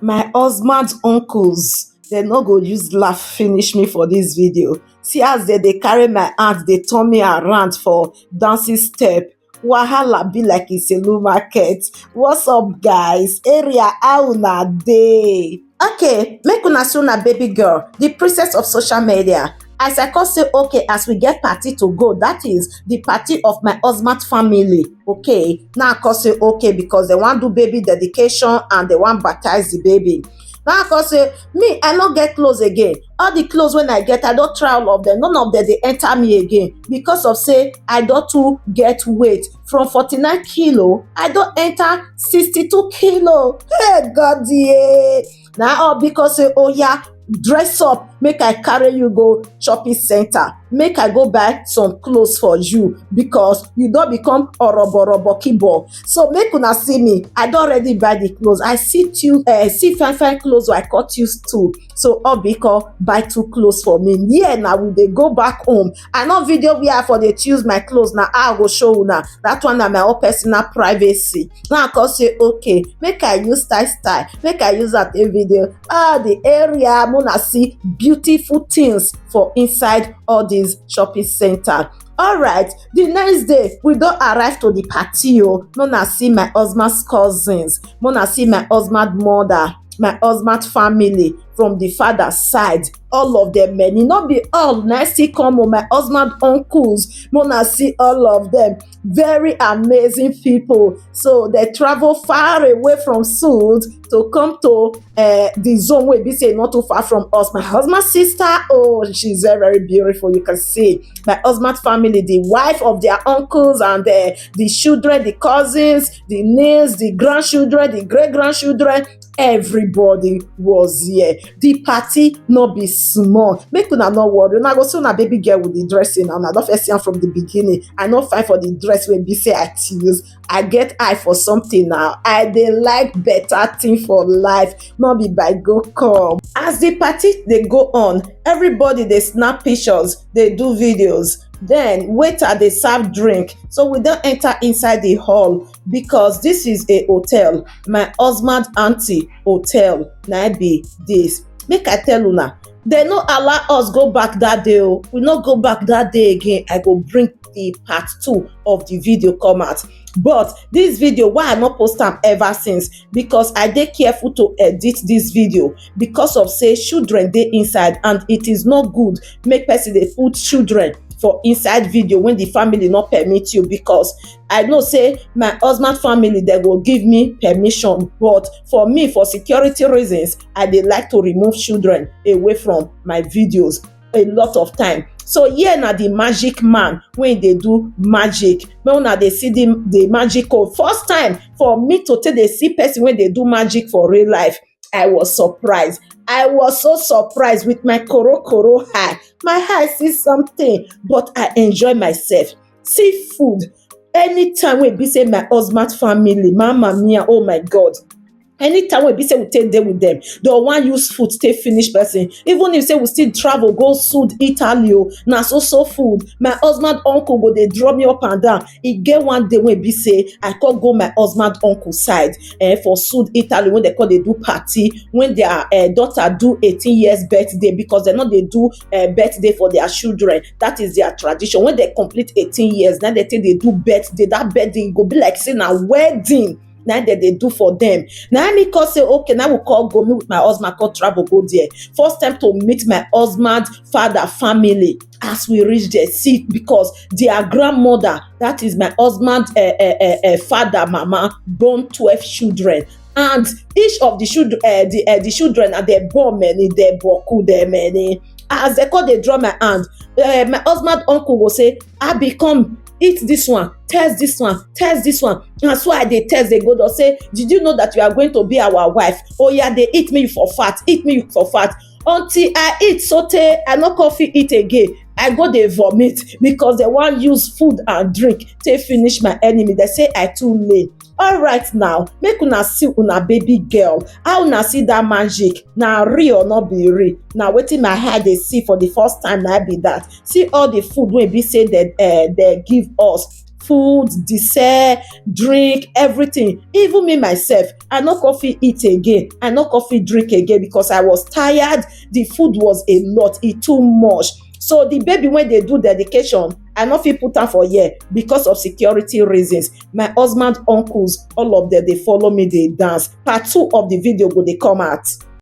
My husband uncles, dem no go use laugh finish me for dis video. See as dem dey carry my hand dey turn me around for dancing step. Wahala be like Iselu market. What's up guys? Area, how una dey? Okay, make una see una baby girl, the princess of social media. As I come say okay, as we get party to go, that is the party of my husband family. Okay, now I come say okay because they wan do baby dedication and they wan baptize the baby. Now I come say me, I no get clothes again. All the clothes when I get, I don try all of them. None of them dey enter me again because of say I don too get weight. From 49 kilo, I don enter 62 kilo. Hey God, yeah. Na all because say oh yeah, dress up, make I carry you go shopping center, make I go buy some clothes for you because you don become oroborobo kibo. So make una see me, I don already buy the clothes. I see fine clothes I cut used to. So all because buy two clothes for me. Yeah, now we dey go back home. I know video where I for dey choose my clothes. Now I go show una. That one na my own personal privacy. Now I can say okay, make I use style, make I use that a video. The area muna see beautiful things for inside all these shopping center. Alright, the next day we don arrive to the party o. Muna see my husband's cousins, muna see my husband mother, my husband family from the father side. All of them many, not be all na still come on my husband uncles. Muna see all of them. Very amazing people. So they travel far away from Sud to come to the zone where be say not too far from us. My husband's sister, oh, she's very, very beautiful. You can see my husband family, the wife of their uncles and the children, the cousins, the nieces, the grandchildren, the great grandchildren. Everybody was here. The party no be small. Make una no worry. Una go see una baby girl with the dressing and I don first see am from the beginning. I no fine for the dress wey be say I choose. I get eye for something now. I dey like better thing for life, no be by go come. As the party dey go on, everybody dey snap pictures, dey do videos. Then waiter dey serve drink. So we don enter inside the hall because this is a hotel. My husband auntie hotel na be this. Make I tell una, they no allow us go back that day. We no go back that day again. I go bring the part 2 of the video come out. But this video, why I not post am ever since? Because I dey careful to edit this video because of say children dey inside and it is not good make person dey put children for inside video when the family not permit you, because I know say my husband family they go give me permission, but for me, for security reasons, I dey like to remove children away from my videos a lot of time. So here na the magic man when they do magic. When una dey see the magic code, first time for me to take dey see person when they do magic for real life, I was surprised. I was so surprised with my koro eye. My eye see something, but I enjoy myself. See food. Anytime we be say my husband family, mama mia, oh my God. Anytime we be say we take day with them, they want use food take finish person. Even if say we still travel go Sud Italy, na so food. My husband uncle go they draw me up and down. It get one day when be say I can't go my husband uncle side for Sud Italy when they call they do party when their daughter do 18 years birthday, because they know they do birthday for their children. That is their tradition. When they complete 18 years, then they think they do birthday. That birthday go be like saying a wedding. Now that they do for them. Now me call say okay, now we call go meet with my husband, call travel go there. First time to meet my husband father family. As we reach there, see, because their grandmother, that is my husband father mama, born 12 children. And each of the children, the children are they born many, they boku they many. As they call, they draw my hand. My husband uncle will say, I become eat this one, test this one, test this one. And so I they test, they go to say, did you know that you are going to be our wife? Oh yeah, they eat me for fat, eat me for fat. Until I eat saute, I no coffee eat again. I go they vomit because they want use food and drink to finish my enemy. They say I too late. All right now, make una see una baby girl. How una see that magic? Now real or not be real? Now wetin my eye they see for the first time, now be that. See all the food wey be say that they give us. food, dessert, drink, everything. Even me myself, I no coffee eat again, I no coffee drink again because I was tired. The food was a lot, e too much. So the baby, when they do dedication, I no fit put am for here because of security reasons. My husband uncles, all of them, they follow me, they dance. Part 2 of the video go dey come out.